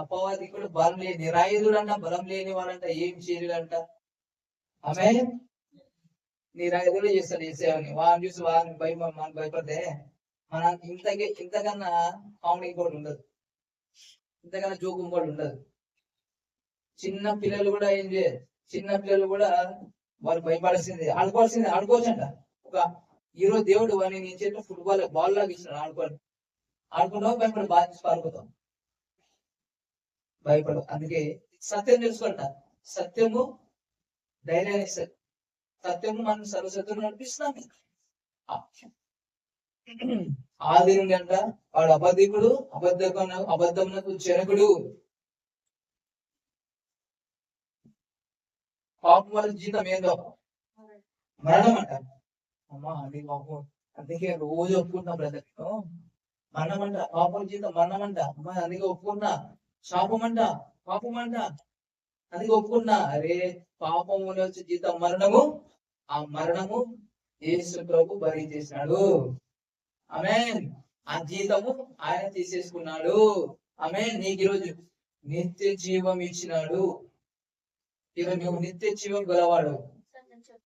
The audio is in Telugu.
అపవాది కూడా బలం లేని నిరాయుధుడు అంట, బలం లేని వాడంట, ఏం చేయలేడంట. ఆమె నిరాయుధుడు చేస్తాడు చేసేవని, వాడిని చూసి వాడిని మనకు భయపడితే మన ఇంతకన్నా కామెడీ ఇంకోటి ఉండదు, ఇంతకన్నా జోకు ఇంకోటి ఉండదు. చిన్న పిల్లలు కూడా ఏం చేయరు, చిన్న పిల్లలు కూడా వాళ్ళు భయపడాల్సింది, ఆడుకోవచ్చంట. ఒక ఈరోజు దేవుడు వాడిని నేను చేతిలో ఫుట్బాల్ బాల్ లాగా ఇచ్చినాడు, ఆడుకుంటావు భయపడి బాధ పారిపోతాం, భయపడవు. అందుకే సత్యం తెలుసుకోంట, సత్యము ధైర్యాన్ని ఇస్తుంది, సత్యము మనం సర్వసత్యం నడిపిస్తాం. ఆది నుండి అంట వాడు అబద్ధికుడు, అబద్ధమునకు జనకుడు. పాపం వల్ల జీతం ఏందో మరణం అంట. అమ్మా అది పాపం, అందుకే రోజు ఒప్పుకుంటున్నా బ్రదర్, మరణం అంట, పాపం జీతం మరణం అంట. అమ్మా అందుకే ఒప్పుకున్నా, శాపం అంట, పాపం అంట, అందుకే ఒప్పుకున్నా. అరే పాపం వచ్చే జీతం మరణము, ఆ మరణము యేసు ప్రభు బలి చేసినాడు. ఆమేన్. ఆ జీతము ఆయన తీసేసుకున్నాడు. ఆమేన్. నీకు ఈరోజు నిత్య జీవం ఇచ్చినాడు. ఈరోజు నువ్వు నిత్య జీవం గలవాడు.